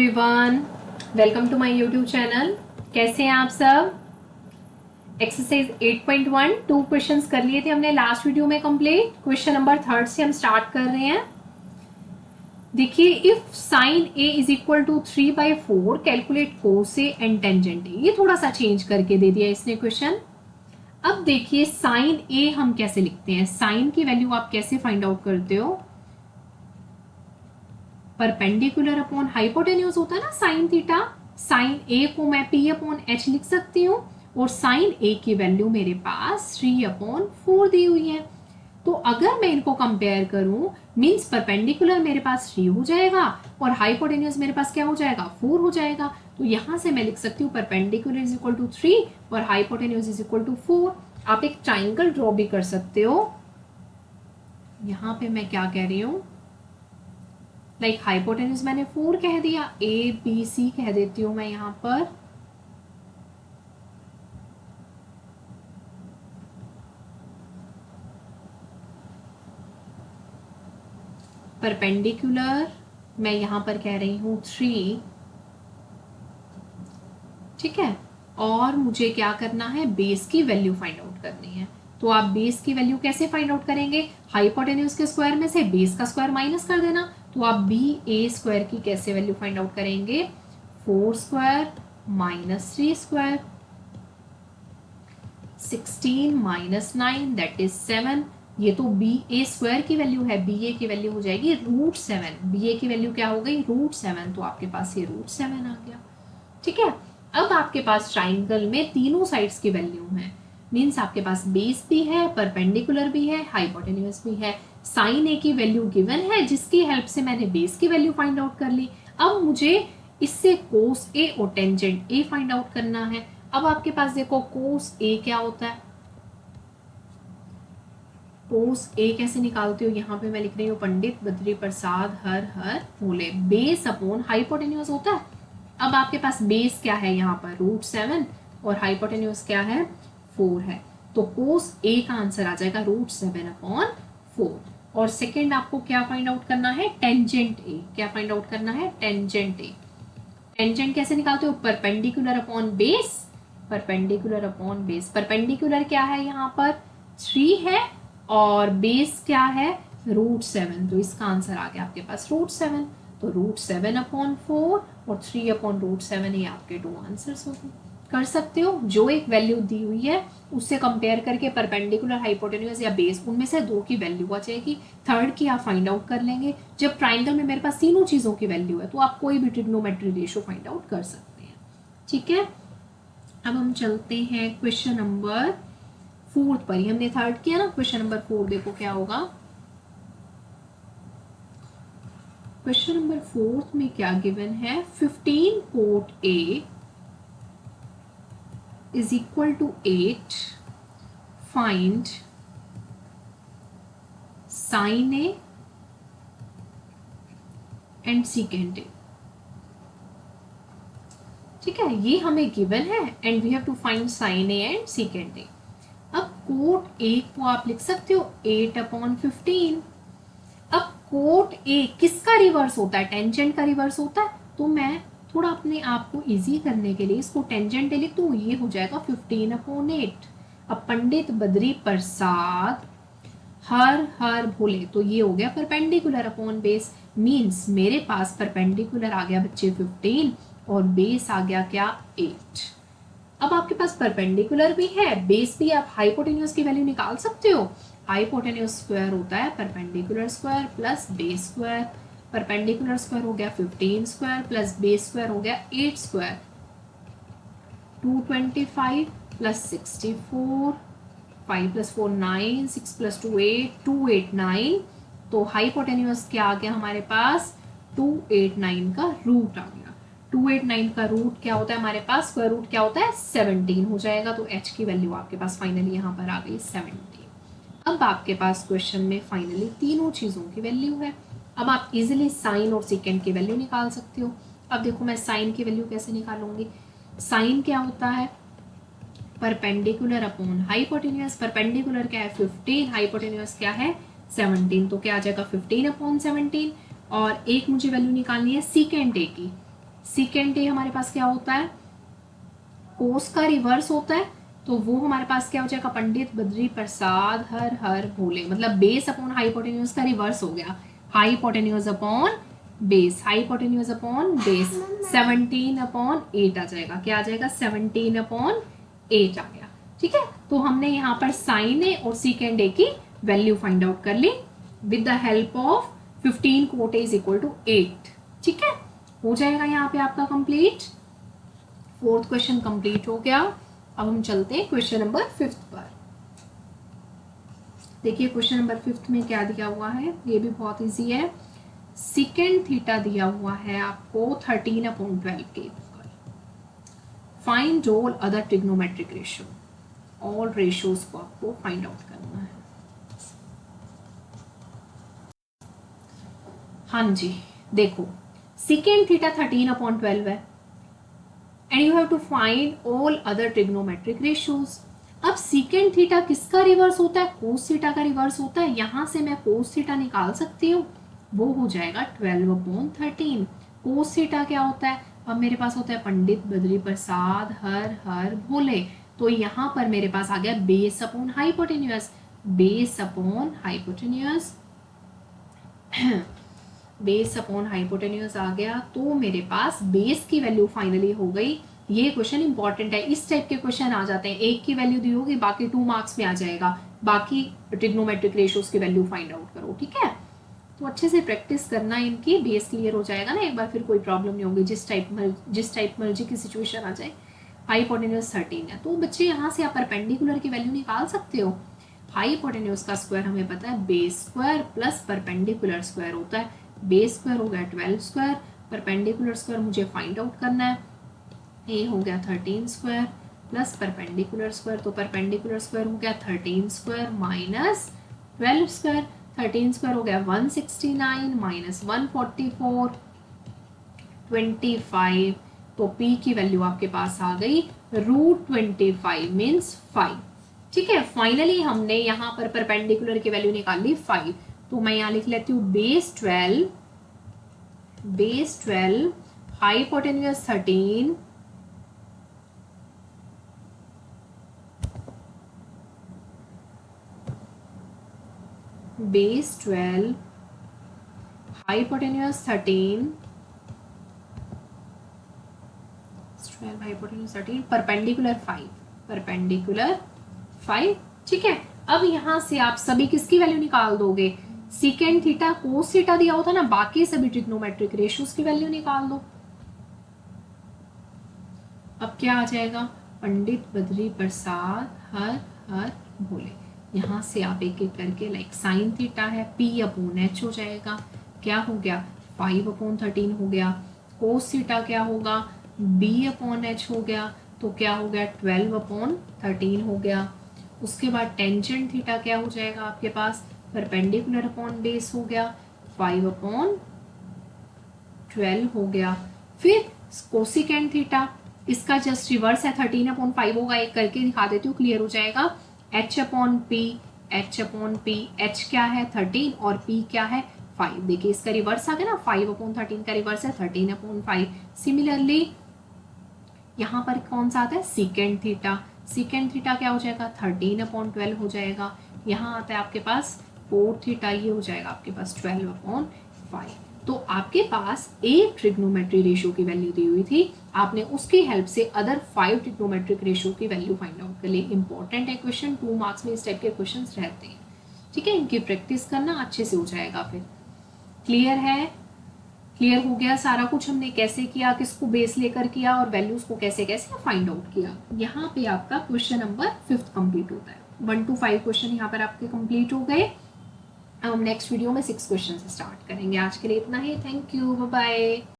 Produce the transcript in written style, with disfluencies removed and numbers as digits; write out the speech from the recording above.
Everyone, welcome to my YouTube channel. कैसे हैं आप सब? एक्सरसाइज 8.1 टू क्वेश्चंस कर लिए थे हमने लास्ट वीडियो में कंप्लीट। क्वेश्चन नंबर 3 से हम स्टार्ट कर रहे हैं। देखिए, if sine A is equal to 3/4 calculate cos A and tangent A. ये थोड़ा सा चेंज करके दे दिया इसने क्वेश्चन। अब देखिए, साइन ए हम कैसे लिखते हैं, साइन की वैल्यू आप कैसे फाइंड आउट करते हो? परपेंडिकुलर अपॉन हाइपोटेन्यूज होता है ना साइन थीटा। साइन ए को मैं पी अपॉन एच लिख सकती हूँ और साइन ए की वैल्यू मेरे पास 3/4 दी हुई है। तो अगर मैं इनको कंपेयर करूं, मींस परपेंडिकुलर मेरे पास 3 हो जाएगा और हाइपोटेन्यूज मेरे पास क्या हो जाएगा, 4 हो जाएगा। तो यहां से मैं लिख सकती हूँ परपेंडिकुलर इज इक्वल टू 3 और हाइपोटेन्यूज इज इक्वल टू 4। आप एक ट्राइंगल ड्रॉ भी कर सकते हो। यहां पे मैं क्या कह रही हूँ, लाइक हाइपोटेन्यूज मैंने 4 कह दिया, ए बी सी कह देती हूं मैं यहां पर। परपेंडिकुलर मैं यहां पर कह रही हूं 3, ठीक है। और मुझे क्या करना है, बेस की वैल्यू फाइंड आउट करनी है। तो आप बेस की वैल्यू कैसे फाइंड आउट करेंगे, हाइपोटेन्यूज के स्क्वायर में से बेस का स्क्वायर माइनस कर देना। तो आप बी ए स्क्वायर की कैसे वैल्यू फाइंड आउट करेंगे, 4 square minus 3 square, 16 minus 9 that is 7। ये तो बी ए स्क्वायर की वैल्यू है, बी ए की वैल्यू हो जाएगी √7। बी ए की वैल्यू क्या हो गई, √7। तो आपके पास ये √7 आ गया, ठीक है। अब आपके पास ट्राइंगल में तीनों साइड्स की वैल्यू है, मींस आपके पास बेस भी है, परपेंडिकुलर भी है, हाइपोटेन्यूज भी है। साइन ए की वैल्यू गिवन है जिसकी हेल्प से मैंने बेस की वैल्यू फाइंड आउट कर ली। अब मुझे इससे कोस ए और टेंजेंट ए फाइंड आउट करना है। अब आपके पास देखो कोस ए क्या होता है, कोस ए कैसे निकालते हो, यहाँ पे मैं लिख रही हूँ पंडित बद्री प्रसाद हर हर भोले, बेस अपॉन हाइपोटेन्यूज होता है। अब आपके पास बेस क्या है यहाँ पर, √7 और हाइपोटेन्यूज क्या है, 4 है। तो कोस ए का आंसर आ जाएगा √7/4। और सेकेंड आपको क्या फाइंड आउट करना है, टेंजेंट ए। क्या फाइंड आउट करना है, टेंजेंट ए। टेंजेंट कैसे निकालते हो, perpendicular upon base, perpendicular upon base. Perpendicular क्या है यहाँ पर, 3 है और बेस क्या है, √7। तो इसका आंसर आ गया आपके पास √7। तो √7/4 और 3/√7, ये आपके 2 आंसर्स हो गए। कर सकते हो, जो एक वैल्यू दी हुई है उससे कंपेयर करके परपेंडिकुलर, हाइपोटेन्यूज या बेस, उनमें से 2 की वैल्यू आ जाएगी। थर्ड की आप फाइंड आउट कर लेंगे। जब ट्राइंगल में मेरे पास तीनों चीजों की वैल्यू है तो आप कोई भी ट्रिग्नोमेट्री रेशियो फाइंड आउट कर सकते हैं, ठीक है। अब हम चलते हैं क्वेश्चन नंबर 4 पर। ही हमने थर्ड किया ना, क्वेश्चन नंबर 4 देखो क्या होगा। क्वेश्चन नंबर 4 में क्या गिवन है, 15 cot A is equal to 8, find sin A and secant A। ठीक है, ये हमें गिवन है and we have to find sin A and secant A। अब कोट A को आप लिख सकते हो 8/15। अब कोट A किसका रिवर्स होता है, टेंजेंट का रिवर्स होता है। तो मैं थोड़ा अपने आप को इजी करने के लिए इसको टेंजेंट लिख दूं, ये हो जाएगा 15/8। अब पंडित बद्री प्रसाद हर हर भोले, तो ये हो गया परपेंडिकुलर अपॉन बेस, मींस मेरे पास परपेंडिकुलर आ गया बच्चे 15 और बेस आ गया क्या, 8। अब आपके पास परपेंडिकुलर भी है, बेस भी, आप हाइपोटेन्यूज की वैल्यू निकाल सकते हो। हाइपोटेन्यूज स्क्वायर होता है perpendicular square plus base square. Perpendicular square हो गया 15 स्क्वायर प्लस बेस स्क्वायर हो गया 8 स्क्वायर, 225 प्लस 64, 5 + 4 9, 6 + 2 8, 289। तो हाइपोटेन्यूज क्या आ गया हमारे पास, 289 का रूट आ गया। 289 का रूट क्या होता है हमारे पास, स्क्वायर रूट क्या होता है, 17 हो जाएगा। तो h की वैल्यू आपके पास फाइनली यहाँ पर आ गई 17। अब आपके पास क्वेश्चन में फाइनली तीनों चीज़ों की वैल्यू है। अब आप इजीली साइन और सेकेंड की वैल्यू निकाल सकते हो। अब देखो मैं साइन की वैल्यू कैसे निकालूंगी। साइन क्या होता है, परपेंडिकुलर अपॉन हाइपोटेन्यूज। परपेंडिकुलर क्या है 15, हाइपोटेन्यूज क्या है 17। तो क्या आ जाएगा 15/17। और एक मुझे वैल्यू निकालनी है सीकेंट ए की, सीकेंड ए हमारे पास क्या होता है, कोस का रिवर्स होता है, तो वो हमारे पास क्या हो जाएगा, पंडित बद्री प्रसाद हर हर भोले, मतलब बेस अपॉन हाइपोटेन्यूज का रिवर्स हो गया, hypotenuse upon base, hypotenuse upon base, 17/8 आ जाएगा, क्या आ जाएगा, 17/8 आ गया। ठीक है, तो हमने यहाँ पर साइन ए और सीकेंड ए की वैल्यू फाइंड आउट कर ली with the help of 15 cot is equal to 8। ठीक है, हो जाएगा यहाँ पे आपका कंप्लीट, फोर्थ क्वेश्चन कंप्लीट हो गया। अब हम चलते हैं क्वेश्चन नंबर 5 पर। देखिए क्वेश्चन नंबर 5 में क्या दिया हुआ है, ये भी बहुत इजी है। सीकेंड थीटा दिया हुआ है आपको 13/12 के equal, find all other trigonometric ratio, all ratios को आपको फाइंड आउट करना है। हाँ जी, देखो सीकेंड थीटा 13/12 है and you have to find all other trigonometric ratios। अब सीकेंड थीटा किसका रिवर्स होता है, कोस थीटा का रिवर्स होता है, यहां से मैं कोस थीटा निकाल सकती हूँ, वो हो जाएगा 12/13। कोस थीटा क्या होता है, अब मेरे पास होता है पंडित बद्री प्रसाद हर हर भोले, तो यहाँ पर मेरे पास आ गया base upon hypotenuse, base upon hypotenuse base upon hypotenuse आ गया, तो मेरे पास बेस की वैल्यू फाइनली हो गई। ये क्वेश्चन इंपॉर्टेंट है, इस टाइप के क्वेश्चन आ जाते हैं, एक की वैल्यू दी होगी, बाकी 2 मार्क्स में आ जाएगा, बाकी ट्रिग्नोमेट्रिक रेशियोज की वैल्यू फाइंड आउट करो। ठीक है, तो अच्छे से प्रैक्टिस करना, इनकी बेस क्लियर हो जाएगा ना एक बार, फिर कोई प्रॉब्लम नहीं होगी, जिस टाइप मर्जी की सिचुएशन आ जाए। हाइपोटेन्यूज 13 है, तो बच्चे यहाँ से आप परपेंडिकुलर की वैल्यू निकाल सकते हो। हाइपोटेन्यूज का स्क्वायर हमें पता है base square plus perpendicular square होता है, बेस स्क्वायर हो गया 12 स्क्वायर, परपेंडिकुलर स्क्वायर मुझे फाइंड आउट करना है, ए हो गया 13 स्क्वायर प्लस परपेंडिकुलर स्क्वायर, तो परपेंडिकुलर स्क्वायर हो गया 13 स्क्वायर माइनस 12 स्क्वायर, 13 स्क्वायर हो गया 169 माइनस 144 25, तो p की वैल्यू आपके पास आ गई √25 मीन्स 5। ठीक है, फाइनली हमने यहाँ पर परपेंडिकुलर की वैल्यू निकाल ली 5, तो मैं यहाँ लिख लेती हूँ base 12 hypotenuse 13 base 12 hypotenuse 13 hypotenuse 13 perpendicular 5। ठीक है, अब यहां से आप सभी किसकी वैल्यू निकाल दोगे, सीकेंड थीटा कोस थीटा दिया होता ना, बाकी सभी ट्रिग्नोमेट्रिक रेशियोज की वैल्यू निकाल दो। अब क्या आ जाएगा, पंडित बद्री प्रसाद हर हर भोले, यहां से आप एक एक करके, लाइक साइन थीटा है p/h हो जाएगा, क्या हो गया 5/13 हो गया, कोस थीटा क्या होगा b/h हो गया, तो क्या हो गया 12/13 हो गया। उसके बाद टेंजेंट थीटा क्या हो जाएगा आपके पास, परपेंडिकुलर अपॉन बेस हो गया 5/12 हो गया। फिर कोसिकेंड थीटा, इसका जस्ट रिवर्स है 13/5 होगा, एक करके दिखा देती हूँ क्लियर हो जाएगा, h/p, h क्या है 13 और p क्या है 5, देखिए इसका रिवर्स आ गया ना, 5/13 का रिवर्स है 13/5। सिमिलरली यहाँ पर कौन सा आता है सीकेंड थीटा, सीकेंड थीटा क्या हो जाएगा 13/12 हो जाएगा, यहाँ आता है आपके पास कोट थीटा, ये हो जाएगा आपके पास 12/5। तो आपके पास एक ट्रिग्नोमेट्री रेशियो की वैल्यू दी हुई थी, आपने उसकी हेल्प से अदर 5 ट्रिग्नोमेट्रिक रेशियो की वैल्यू फाइंड आउट कर ली। इंपॉर्टेंट है क्वेश्चन, 2 मार्क्स में इस टाइप के क्वेश्चन रहते हैं। ठीक है, इनकी प्रैक्टिस करना अच्छे से हो जाएगा। फिर क्लियर है, क्लियर हो गया सारा कुछ, हमने कैसे किया, किसको बेस लेकर किया और वैल्यूज को कैसे कैसे फाइंड आउट किया। यहाँ पे आपका क्वेश्चन नंबर 5 कंप्लीट होता है, 1 to 5 क्वेश्चन यहाँ पर आपके कंप्लीट हो गए। अब हम नेक्स्ट वीडियो में 6 क्वेश्चन से स्टार्ट करेंगे। आज के लिए इतना ही, थैंक यू, बाय बाय।